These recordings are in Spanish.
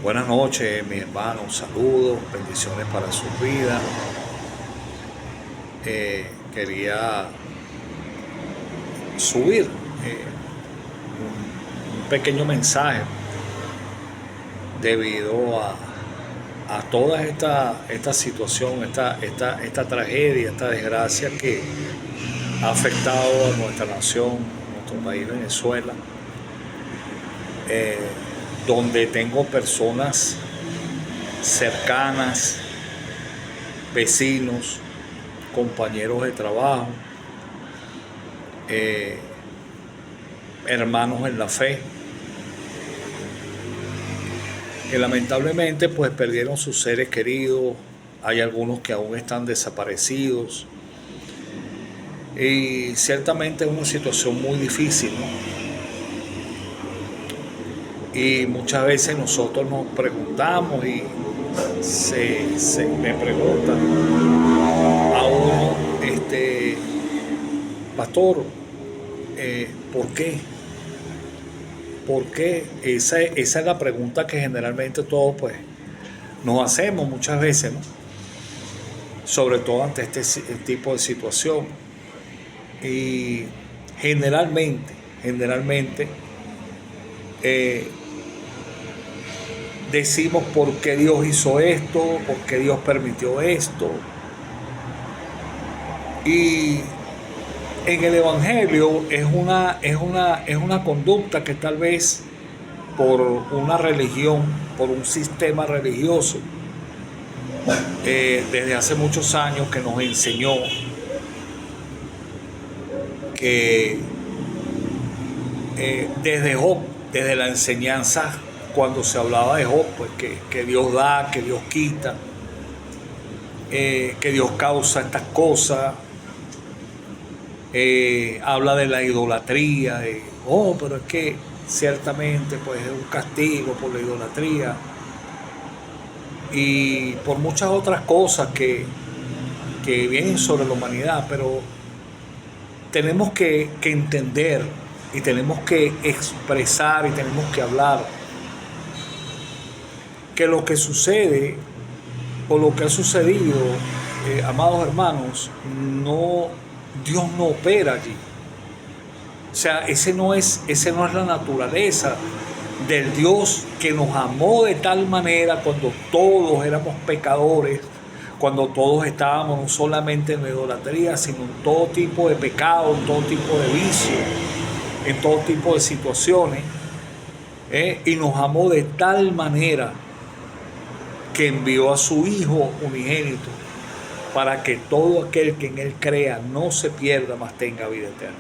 Buenas noches, mis hermanos. Saludos, bendiciones para sus vidas. Quería subir un pequeño mensaje debido a toda esta situación, esta tragedia, esta desgracia que ha afectado a nuestra nación, a nuestro país Venezuela, eh, donde tengo personas cercanas, vecinos, compañeros de trabajo, eh, hermanos en la fe, que lamentablemente pues perdieron sus seres queridos. Hay algunos que aún están desaparecidos y ciertamente es una situación muy difícil, ¿no? Y muchas veces nosotros nos preguntamos y me preguntan a uno, pastor, ¿por qué? ¿Por qué? Esa es la pregunta que generalmente todos pues nos hacemos muchas veces, ¿no? Sobre todo ante este tipo de situación. Y generalmente eh, decimos por qué Dios hizo esto, por qué Dios permitió esto. Y en el Evangelio es una conducta que tal vez por una religión, por un sistema religioso, desde hace muchos años que nos enseñó que desde Job, desde la enseñanza, cuando se hablaba de Job, pues que Dios da, que Dios quita, que Dios causa estas cosas. Habla de la idolatría, pero es que ciertamente pues es un castigo por la idolatría y por muchas otras cosas que vienen sobre la humanidad, pero tenemos que entender y tenemos que expresar y tenemos que hablar que lo que sucede o lo que ha sucedido, amados hermanos, Dios no opera allí. O sea, esa no es la naturaleza del Dios que nos amó de tal manera cuando todos éramos pecadores, cuando todos estábamos no solamente en la idolatría, sino en todo tipo de pecado, en todo tipo de vicio, en todo tipo de situaciones, y nos amó de tal manera que envió a su Hijo unigénito para que todo aquel que en Él crea no se pierda, mas tenga vida eterna.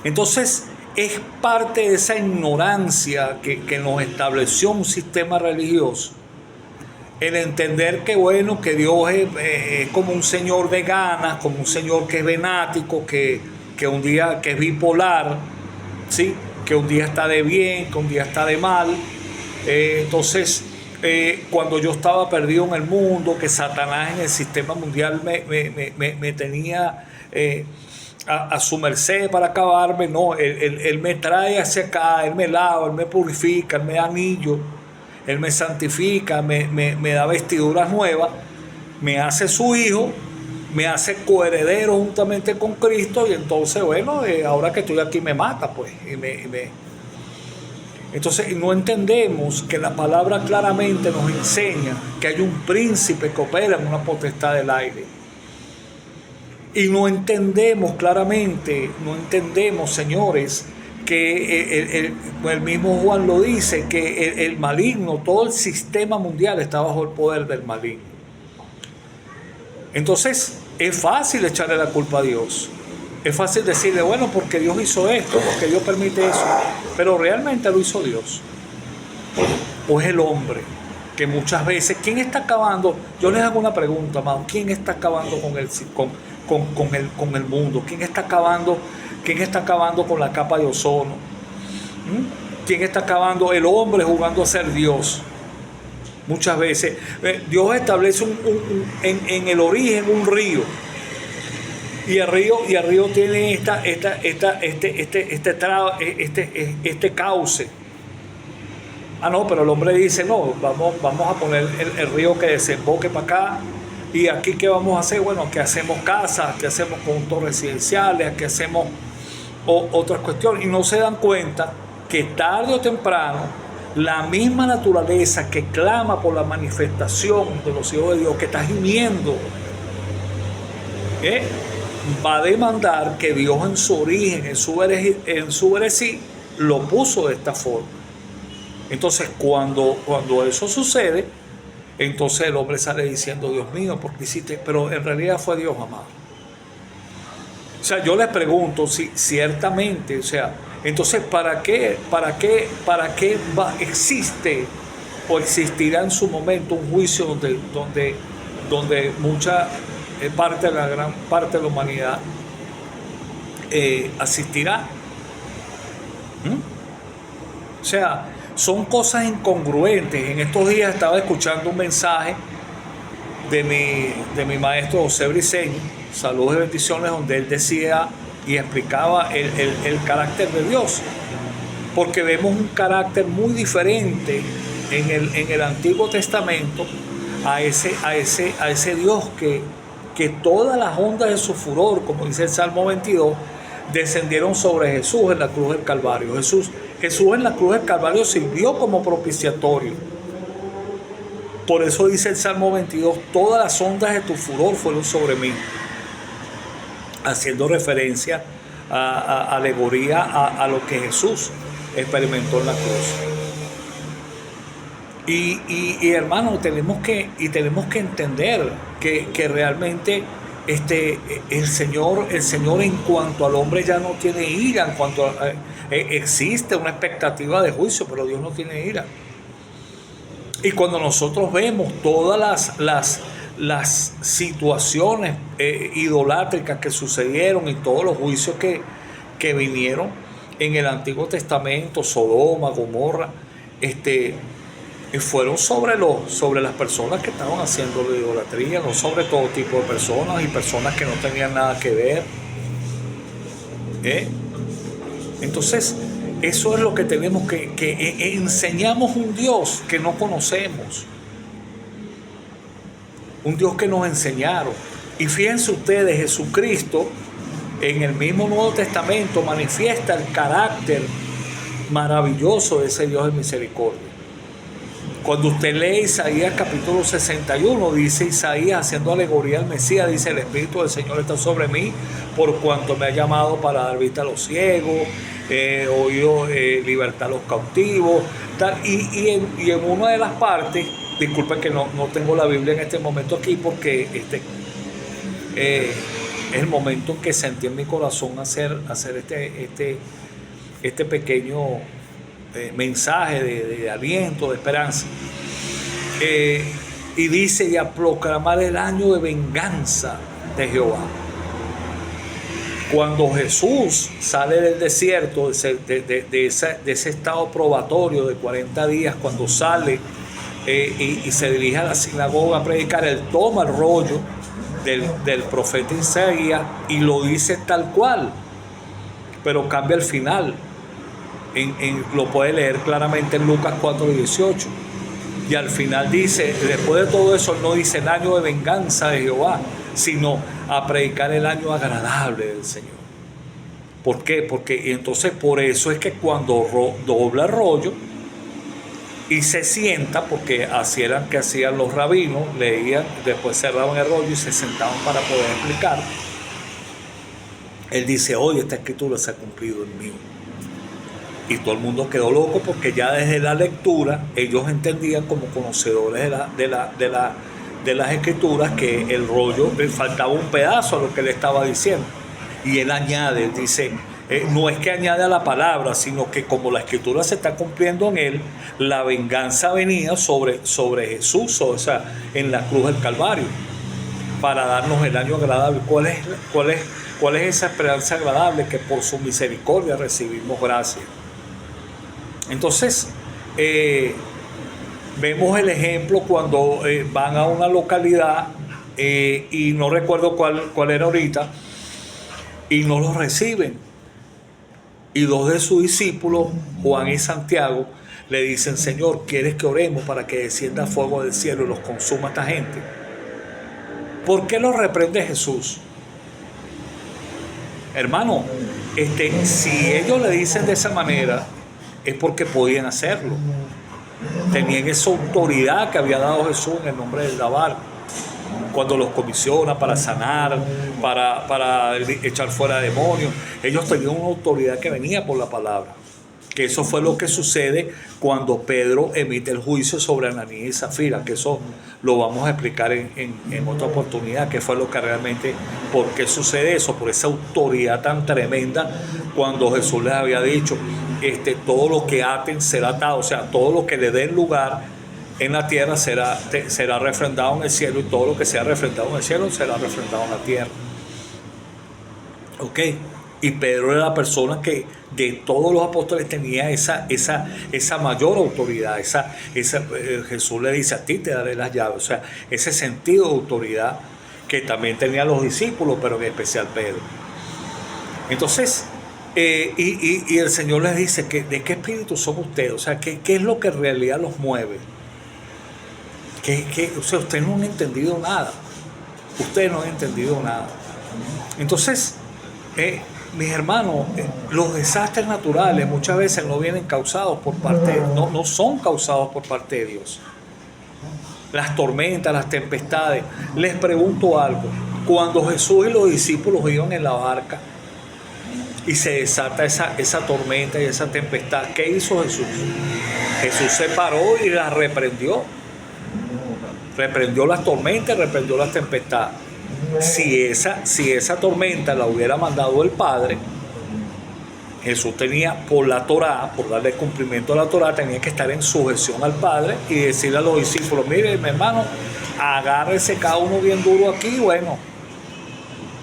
Entonces, es parte de esa ignorancia que nos estableció un sistema religioso, el entender que bueno, que Dios es como un señor de ganas, como un señor que es venático, que un día que es bipolar, ¿sí? Que un día está de bien, que un día está de mal. Entonces, cuando yo estaba perdido en el mundo, que Satanás en el sistema mundial me tenía a su merced para acabarme, no, él me trae hacia acá, Él me lava, Él me purifica, Él me da anillo, Él me santifica, me da vestiduras nuevas, me hace su hijo, me hace coheredero juntamente con Cristo y entonces, bueno, ahora que estoy aquí me mata, pues, Entonces no entendemos que la palabra claramente nos enseña que hay un príncipe que opera en una potestad del aire. Y no entendemos claramente, señores, que el mismo Juan lo dice, que el maligno, todo el sistema mundial está bajo el poder del maligno. Entonces es fácil echarle la culpa a Dios. Es fácil decirle, bueno, porque Dios hizo esto, porque Dios permite eso. Pero realmente lo hizo Dios. O es el hombre, que muchas veces, ¿quién está acabando? Yo les hago una pregunta, amado. ¿Quién está acabando con el mundo? ¿Quién está acabando con la capa de ozono? ¿Quién está acabando? El hombre jugando a ser Dios. Muchas veces Dios establece en el origen un río. Y el río tiene este cauce. Ah, no, pero el hombre dice, no, vamos a poner el río que desemboque para acá. ¿Y aquí qué vamos a hacer? Bueno, aquí hacemos casas, aquí hacemos conjuntos residenciales, aquí hacemos otras cuestiones. Y no se dan cuenta que tarde o temprano la misma naturaleza que clama por la manifestación de los hijos de Dios, que está gimiendo, ¿eh? va a demandar que Dios en su origen, en su berecí, lo puso de esta forma. Entonces, cuando eso sucede, entonces el hombre sale diciendo, Dios mío, ¿por qué hiciste? Pero en realidad fue Dios, amado. O sea, yo les pregunto si ciertamente, o sea, entonces, ¿para qué existe o existirá en su momento un juicio donde mucha parte de la gran parte de la humanidad asistirá? O sea, son cosas incongruentes. En estos días estaba escuchando un mensaje de mi maestro José Briceño, saludos y bendiciones, donde él decía y explicaba el carácter de Dios, porque vemos un carácter muy diferente en el Antiguo Testamento a ese Dios que todas las ondas de su furor, como dice el Salmo 22, descendieron sobre Jesús en la cruz del Calvario. Jesús en la cruz del Calvario sirvió como propiciatorio. Por eso dice el Salmo 22, todas las ondas de tu furor fueron sobre mí, haciendo referencia alegoría a lo que Jesús experimentó en la cruz. Y hermano, tenemos que entender que realmente el Señor en cuanto al hombre ya no tiene ira, en cuanto existe una expectativa de juicio, pero Dios no tiene ira. Y cuando nosotros vemos todas las situaciones idolátricas que sucedieron y todos los juicios que vinieron en el Antiguo Testamento, Sodoma, Gomorra, fueron sobre las personas que estaban haciendo la idolatría, no sobre todo tipo de personas y personas que no tenían nada que ver. Entonces, eso es lo que tenemos que enseñamos un Dios que no conocemos, un Dios que nos enseñaron. Y fíjense ustedes, Jesucristo en el mismo Nuevo Testamento manifiesta el carácter maravilloso de ese Dios de misericordia. Cuando usted lee Isaías capítulo 61, dice Isaías haciendo alegoría al Mesías, dice: el Espíritu del Señor está sobre mí, por cuanto me ha llamado para dar vista a los ciegos, oído libertad a los cautivos, tal. Y en una de las partes, disculpen que no tengo la Biblia en este momento aquí, porque es el momento en que sentí en mi corazón hacer este pequeño mensaje de aliento, de esperanza. Y dice: y a proclamar el año de venganza de Jehová. Cuando Jesús sale del desierto, de ese estado probatorio de 40 días, cuando sale y se dirige a la sinagoga a predicar, él toma el rollo del profeta Isaías y lo dice tal cual, pero cambia el final. Lo puede leer claramente en Lucas 4:18. Y al final dice, después de todo eso, no dice el año de venganza de Jehová, sino a predicar el año agradable del Señor. ¿Por qué? Porque entonces por eso es que cuando dobla el rollo y se sienta, porque así eran que hacían los rabinos, leían, después cerraban el rollo y se sentaban para poder explicar. Él dice: hoy esta escritura se ha cumplido en mí. Y todo el mundo quedó loco, porque ya desde la lectura ellos entendían, como conocedores de las escrituras, que el rollo le faltaba un pedazo a lo que él estaba diciendo. Y él añade, él dice, no es que añade a la palabra, sino que como la escritura se está cumpliendo en él, la venganza venía sobre Jesús, o sea, en la cruz del Calvario, para darnos el año agradable. ¿Cuál es esa esperanza agradable? Que por su misericordia recibimos gracia. Entonces, vemos el ejemplo cuando van a una localidad, y no recuerdo cuál era ahorita, y no los reciben. Y dos de sus discípulos, Juan y Santiago, le dicen: Señor, ¿quieres que oremos para que descienda fuego del cielo y los consuma esta gente? ¿Por qué los reprende Jesús? Hermano, si ellos le dicen de esa manera, es porque podían hacerlo. Tenían esa autoridad que había dado Jesús en el nombre del Dabar, cuando los comisiona para sanar, para echar fuera demonios. Ellos tenían una autoridad que venía por la palabra. Que eso fue lo que sucede cuando Pedro emite el juicio sobre Ananías y Zafira, que eso lo vamos a explicar en otra oportunidad, que fue lo que realmente, por qué sucede eso, por esa autoridad tan tremenda, cuando Jesús les había dicho, todo lo que aten será atado, o sea, todo lo que le den lugar en la tierra será refrendado en el cielo, y todo lo que sea refrendado en el cielo será refrendado en la tierra. ¿Ok? Y Pedro era la persona que de todos los apóstoles tenía esa mayor autoridad. Jesús le dice: a ti te daré las llaves. O sea, ese sentido de autoridad que también tenían los discípulos, pero en especial Pedro. Entonces, y el Señor les dice: ¿de qué espíritu son ustedes? O sea, ¿qué es lo que en realidad los mueve? O sea, ustedes no han entendido nada. Ustedes no han entendido nada. Entonces, mis hermanos, los desastres naturales muchas veces no vienen causados por parte, no son causados por parte de Dios. Las tormentas, las tempestades. Les pregunto algo: cuando Jesús y los discípulos iban en la barca y se desata esa tormenta y esa tempestad, ¿qué hizo Jesús? Jesús se paró y las reprendió. Reprendió las tormentas, reprendió las tempestades. Si esa tormenta la hubiera mandado el Padre, Jesús tenía, por la Torá, por darle cumplimiento a la Torá, tenía que estar en sujeción al Padre y decirle a los discípulos: mire, mi hermano, agárrese cada uno bien duro aquí, bueno,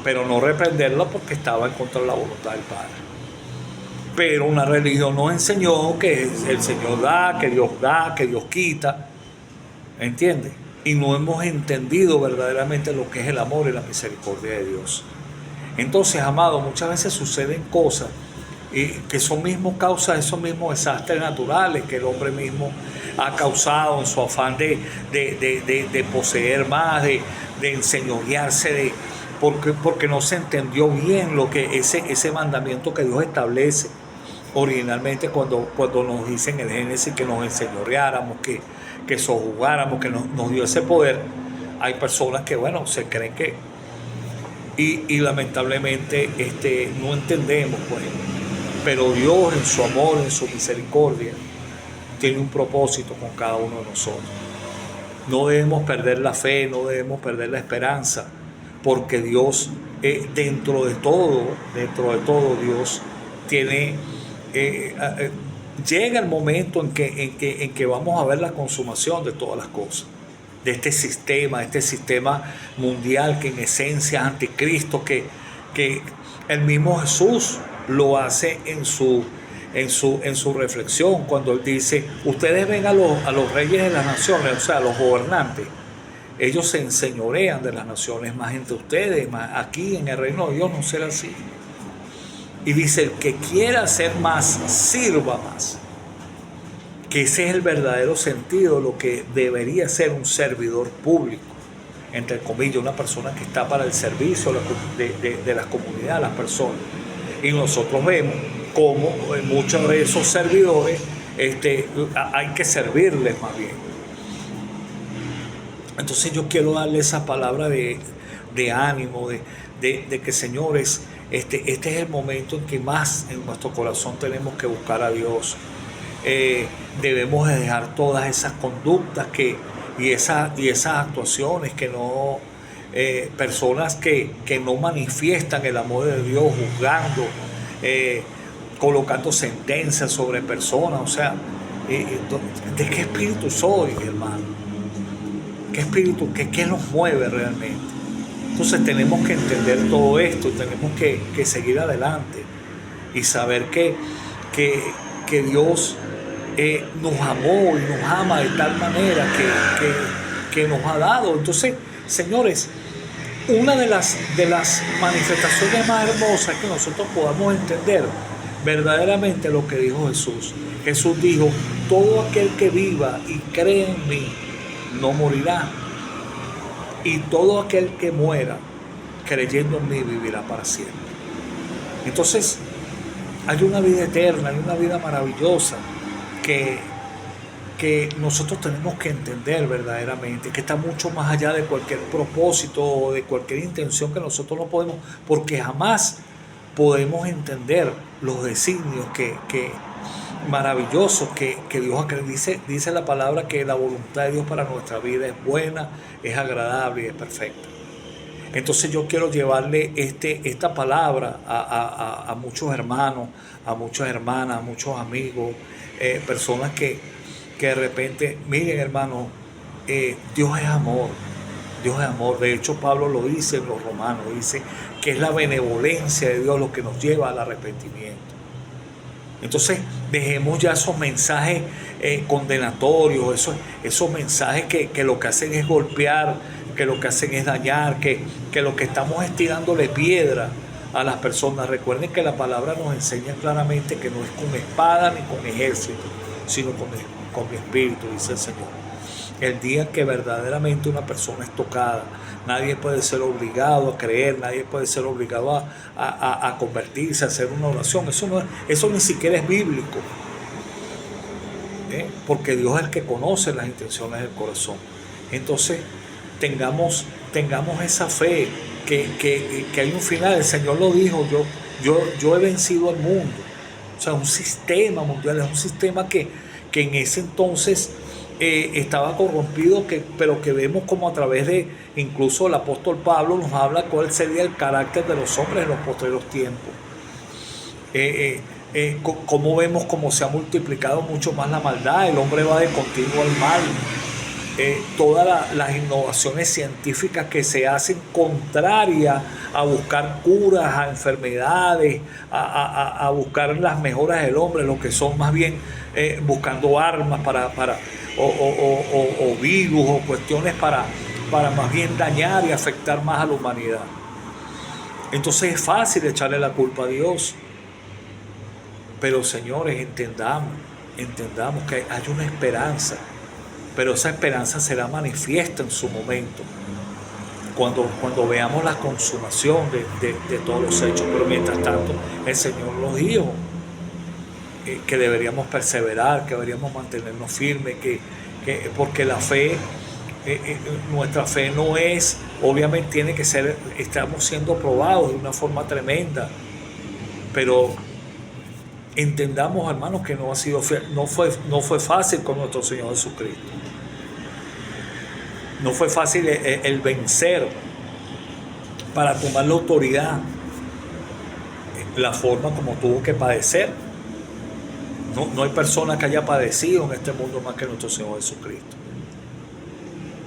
pero no reprenderlo porque estaba en contra de la voluntad del Padre. Pero una religión nos enseñó que el Señor da, que Dios quita, ¿entiendes? Y no hemos entendido verdaderamente lo que es el amor y la misericordia de Dios. Entonces, amados, muchas veces suceden cosas que son mismos causas de esos mismos desastres naturales que el hombre mismo ha causado en su afán de poseer más, de enseñorearse, porque no se entendió bien lo que ese mandamiento que Dios establece originalmente cuando nos dice en el Génesis que nos enseñoreáramos, que sojuzgáramos, que nos dio ese poder. Hay personas que, bueno, se creen que y lamentablemente no entendemos, pues. Pero Dios, en su amor, en su misericordia, tiene un propósito con cada uno de nosotros. No debemos perder la fe, no debemos perder la esperanza, porque Dios, dentro de todo Dios tiene... llega el momento en que vamos a ver la consumación de todas las cosas, de este sistema mundial que en esencia es anticristo, que el mismo Jesús lo hace en su reflexión, cuando él dice: ustedes ven a los reyes de las naciones, o sea, a los gobernantes, ellos se enseñorean de las naciones, más entre ustedes, más aquí en el reino de Dios no será así. Y dice: el que quiera ser más, sirva más. Que ese es el verdadero sentido de lo que debería ser un servidor público, entre comillas, una persona que está para el servicio de las comunidades, las personas. Y nosotros vemos cómo muchos de esos servidores hay que servirles más bien. Entonces yo quiero darle esa palabra de ánimo, de que, señores, este es el momento en que más en nuestro corazón tenemos que buscar a Dios. Debemos de dejar todas esas conductas y esas actuaciones que no, personas que no manifiestan el amor de Dios, juzgando, colocando sentencias sobre personas. O sea, ¿de qué espíritu soy, hermano? ¿Qué espíritu, qué nos mueve realmente? Entonces tenemos que entender todo esto, tenemos que seguir adelante y saber que Dios nos amó y nos ama de tal manera que nos ha dado. Entonces, señores, una de las manifestaciones más hermosas que nosotros podamos entender verdaderamente lo que dijo Jesús. Jesús dijo, todo aquel que viva y cree en mí no morirá, y todo aquel que muera creyendo en mí vivirá para siempre. Entonces, hay una vida eterna, hay una vida maravillosa que, que nosotros tenemos que entender verdaderamente, que está mucho más allá de cualquier propósito o de cualquier intención que nosotros no podemos, porque jamás podemos entender los designios maravillosos que Dios ha creado. Dice la palabra que la voluntad de Dios para nuestra vida es buena, es agradable y es perfecta. Entonces yo quiero llevarle esta palabra a muchos hermanos, a muchas hermanas, a muchos amigos, personas que de repente, miren hermanos, Dios es amor, Dios es amor. De hecho Pablo lo dice en los Romanos, dice que es la benevolencia de Dios lo que nos lleva al arrepentimiento. Entonces dejemos ya esos mensajes condenatorios, esos mensajes que lo que hacen es golpear, que lo que hacen es dañar, que lo que estamos es tirándole piedra a las personas. Recuerden que la palabra nos enseña claramente que no es con espada ni con ejército, sino con mi espíritu, dice el Señor. El día que verdaderamente una persona es tocada, nadie puede ser obligado a creer, nadie puede ser obligado a convertirse, a hacer una oración. Eso ni siquiera es bíblico, porque Dios es el que conoce las intenciones del corazón. Entonces, tengamos esa fe que hay un final. El Señor lo dijo, yo he vencido al mundo. O sea, un sistema mundial, es un sistema que en ese entonces estaba corrompido, pero que vemos como a través de, incluso el apóstol Pablo nos habla cuál sería el carácter de los hombres en los postreros tiempos. Cómo vemos cómo se ha multiplicado mucho más la maldad, el hombre va de continuo al mal. Todas las innovaciones científicas que se hacen contrarias a buscar curas a enfermedades, a buscar las mejoras del hombre, lo que son más bien buscando armas o virus o cuestiones para más bien dañar y afectar más a la humanidad. Entonces es fácil echarle la culpa a Dios, pero señores, entendamos que hay una esperanza. Pero esa esperanza será manifiesta en su momento, cuando veamos la consumación de todos los hechos. Pero mientras tanto, el Señor nos dijo que deberíamos perseverar, que deberíamos mantenernos firmes, porque la fe, nuestra fe no es, obviamente tiene que ser, estamos siendo probados de una forma tremenda, pero entendamos, hermanos, que no fue fácil con nuestro Señor Jesucristo. No fue fácil el vencer para tomar la autoridad, la forma como tuvo que padecer. No hay persona que haya padecido en este mundo más que nuestro Señor Jesucristo.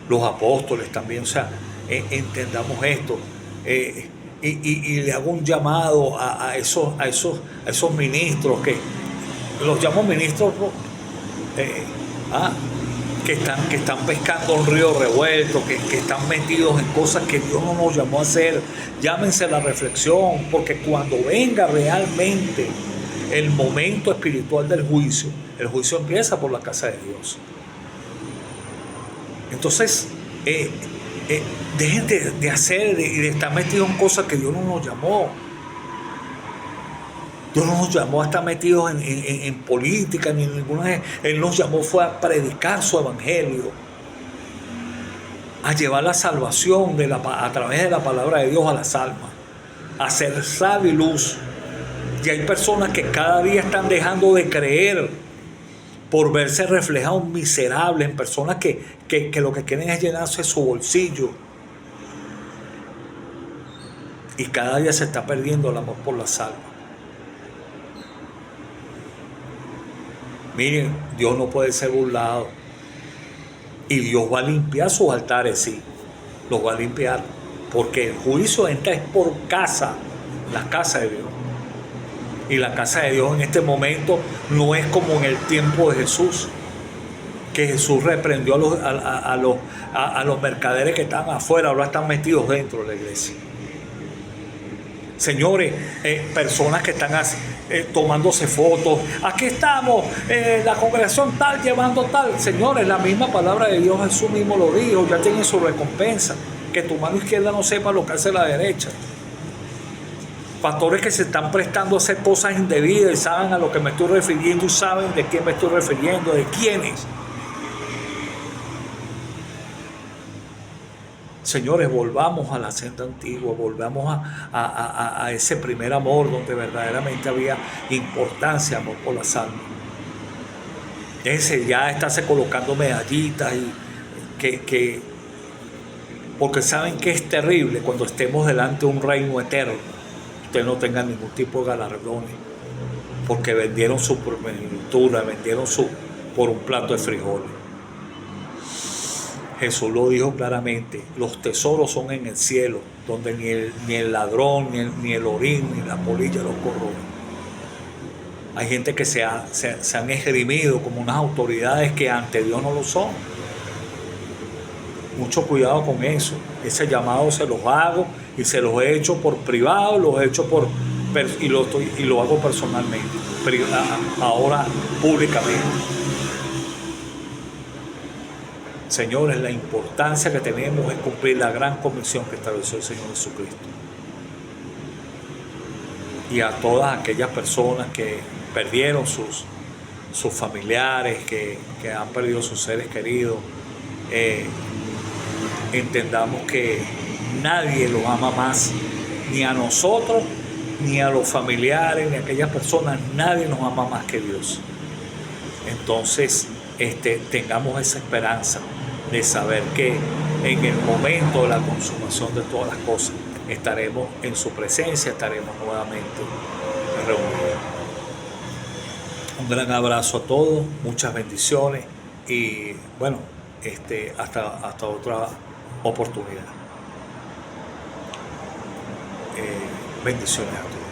Los apóstoles también, o sea, entendamos esto. Y le hago un llamado a esos ministros, que los llamo ministros, que están pescando un río revuelto, que están metidos en cosas que Dios no nos llamó a hacer. Llámense a la reflexión, porque cuando venga realmente el momento espiritual del juicio, el juicio empieza por la casa de Dios. Entonces, dejen de hacer y de estar metidos en cosas que Dios no nos llamó. Dios no nos llamó a estar metidos en política, ni en ninguna. Él nos llamó fue a predicar su evangelio, a llevar la salvación a través de la palabra de Dios a las almas, a ser sal y luz. Y hay personas que cada día están dejando de creer por verse reflejados miserables en personas que lo que quieren es llenarse su bolsillo. Y cada día se está perdiendo el amor por las almas. Miren, Dios no puede ser burlado. Y Dios va a limpiar sus altares, sí. Los va a limpiar. Porque el juicio entra es por casa, la casa de Dios. Y la casa de Dios en este momento no es como en el tiempo de Jesús, que Jesús reprendió a los mercaderes que estaban afuera, ahora están metidos dentro de la iglesia. Señores, personas que están tomándose fotos. Aquí estamos, la congregación tal, llevando tal. Señores, la misma palabra de Dios, Jesús mismo lo dijo, ya tienen su recompensa. Que tu mano izquierda no sepa lo que hace la derecha. Pastores que se están prestando a hacer cosas indebidas y saben a lo que me estoy refiriendo y saben de quién me estoy refiriendo, de quiénes. Señores, volvamos a la senda antigua, volvamos a ese primer amor donde verdaderamente había importancia, amor por las almas. Ese ya estarse colocando medallitas y porque saben que es terrible cuando estemos delante de un reino eterno. Ustedes no tengan ningún tipo de galardones, porque vendieron su primogenitura, vendieron por un plato de frijoles. Jesús lo dijo claramente, los tesoros son en el cielo, donde ni el ladrón, ni el orín, ni la polilla los corrompen. Hay gente que se han esgrimido como unas autoridades que ante Dios no lo son. Mucho cuidado con eso. Ese llamado se los hago y se los he hecho por privado, los he hecho y lo hago personalmente, ahora públicamente. Señores, la importancia que tenemos es cumplir la gran comisión que estableció el Señor Jesucristo. Y a todas aquellas personas que perdieron sus familiares, que han perdido sus seres queridos, entendamos que nadie los ama más, ni a nosotros, ni a los familiares, ni a aquellas personas, nadie nos ama más que Dios. Entonces, tengamos esa esperanza de saber que en el momento de la consumación de todas las cosas estaremos en su presencia, estaremos nuevamente reunidos. Un gran abrazo a todos, muchas bendiciones y bueno, hasta otra oportunidad. Bendiciones a todos.